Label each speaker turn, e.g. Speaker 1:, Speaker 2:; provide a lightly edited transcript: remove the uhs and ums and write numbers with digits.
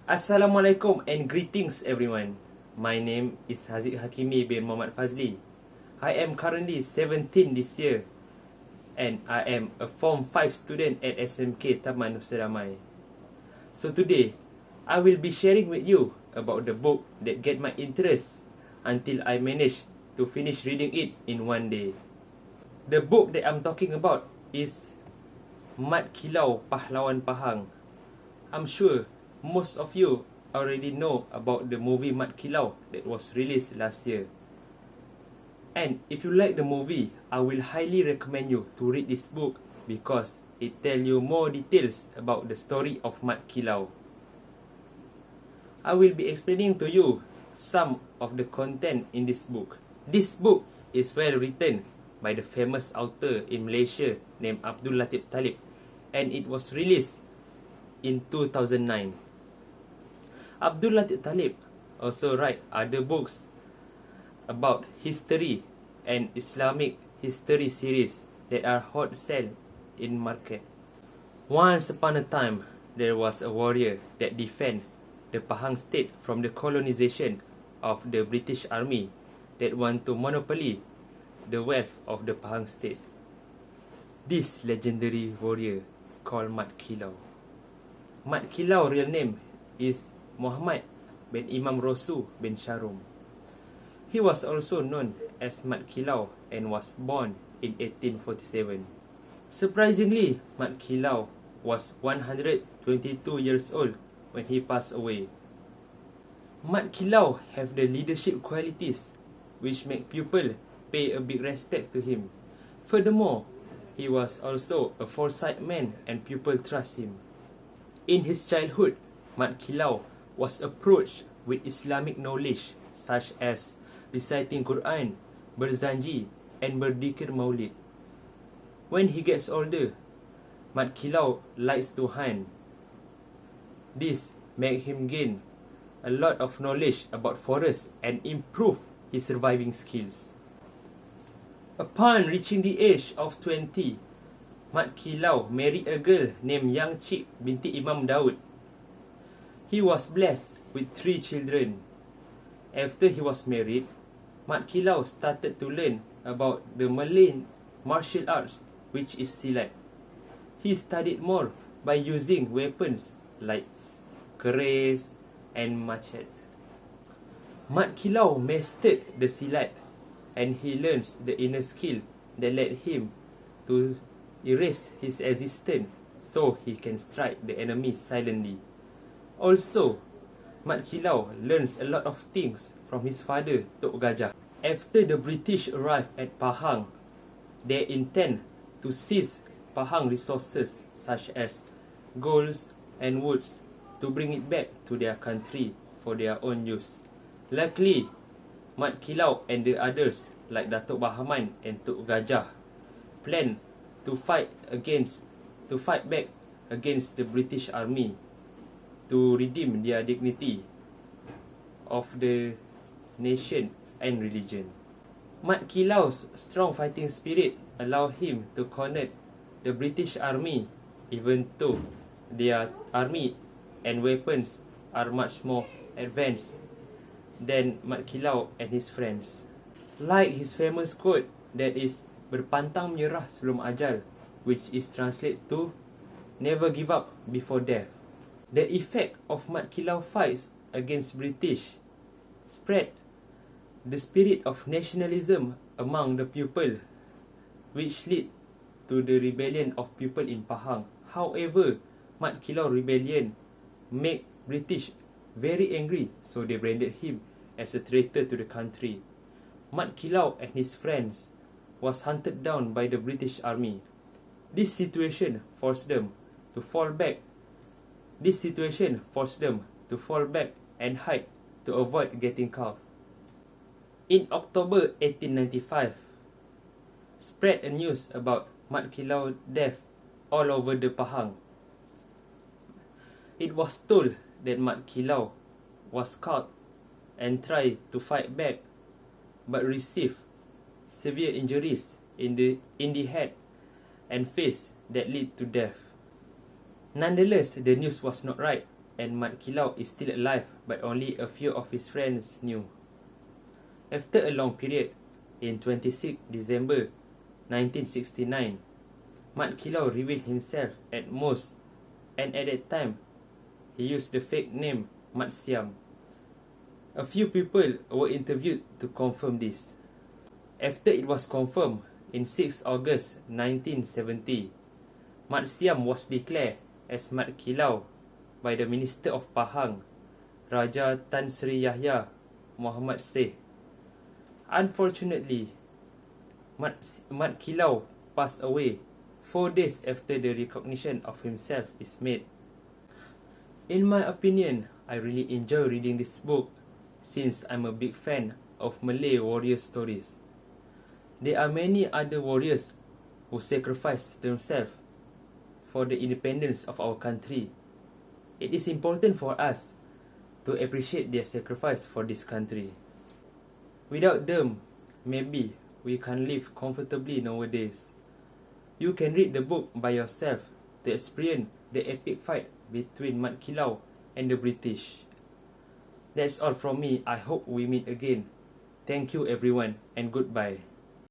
Speaker 1: Assalamualaikum and greetings everyone. My name is Haziq Hakimi bin Muhammad Fazli. I am currently 17 this year and I am a Form 5 student at SMK Taman, Nusa, Damai. So today, I will be sharing with you about the book that get my interest until I managed to finish reading it in one day. The book that I'm talking about is Mat Kilau Pahlawan Pahang. I'm sure most of you already know about the movie Mat Kilau that was released last year. And if you like the movie, I will highly recommend you to read this book because it tells you more details about the story of Mat Kilau. I will be explaining to you some of the content in this book. This book is well written by the famous author in Malaysia named Abdul Latif Talib, and it was released in 2009. Abdul Latif Talib also write other books about history and Islamic history series that are hot sell in market. Once upon a time, there was a warrior that defend the Pahang state from the colonization of the British Army that want to monopoly the wealth of the Pahang state. This legendary warrior called Mat Kilau. Mat Kilau real name is Muhammad bin Imam Rosu bin Sharum. He was also known as Mat Kilau and was born in 1847. Surprisingly, Mat Kilau was 122 years old when he passed away. Mat Kilau have the leadership qualities which make people pay a big respect to him. Furthermore, he was also a foresight man and people trust him. In his childhood, Mat Kilau was approached with Islamic knowledge such as reciting Quran, berzanji and berdikir maulid. When he gets older, Mat Kilau likes to hunt. This made him gain a lot of knowledge about forest and improve his surviving skills. Upon reaching the age of 20, Mat Kilau married a girl named Yang Cik binti Imam Daud. He was blessed with 3 children. After he was married, Mat Kilau started to learn about the Malay martial arts, which is silat. He studied more by using weapons like keris and machete. Mat Kilau mastered the silat and he learns the inner skill that led him to erase his existence so he can strike the enemy silently. Also, Mat Kilau learns a lot of things from his father, Tok Gajah. After the British arrived at Pahang, they intend to seize Pahang resources such as gold and woods to bring it back to their country for their own use. Luckily, Mat Kilau and the others like Datuk Bahaman and Tok Gajah plan to fight back against the British Army to redeem their dignity of the nation and religion. Mat Kilau's strong fighting spirit allowed him to corner the British Army even though their army and weapons are much more advanced than Mat Kilau and his friends. Like his famous quote that is berpantang menyerah sebelum ajal, which is translated to never give up before death. The effect of Mat Kilau fights against British spread the spirit of nationalism among the people, which led to the rebellion of people in Pahang. However, Mat Kilau rebellion made British very angry, so they branded him as a traitor to the country. Mat Kilau and his friends was hunted down by the British Army. This situation forced them to fall back and hide to avoid getting caught. In October 1895, spread a news about Mat Kilau's death all over the Pahang. It was told that Mat Kilau was caught and tried to fight back but received severe injuries in the head and face that lead to death. Nonetheless, the news was not right and Mat Kilau is still alive, but only a few of his friends knew. After a long period, in 26 December 1969, Mat Kilau revealed himself at most, and at that time, he used the fake name Mat Siam. A few people were interviewed to confirm this. After it was confirmed, in 6 August 1970, Mat Siam was declared as Mat Kilau by the Minister of Pahang, Raja Tan Sri Yahya Muhammad Sheikh. Unfortunately, Mat Kilau passed away 4 days after the recognition of himself is made. In my opinion, I really enjoy reading this book since I'm a big fan of Malay warrior stories. There are many other warriors who sacrificed themselves for the independence of our country. It is important for us to appreciate their sacrifice for this country. Without them, maybe we can't live comfortably nowadays. You can read the book by yourself to experience the epic fight between Mat Kilau and the British. That's all from me. I hope we meet again. Thank you everyone and goodbye.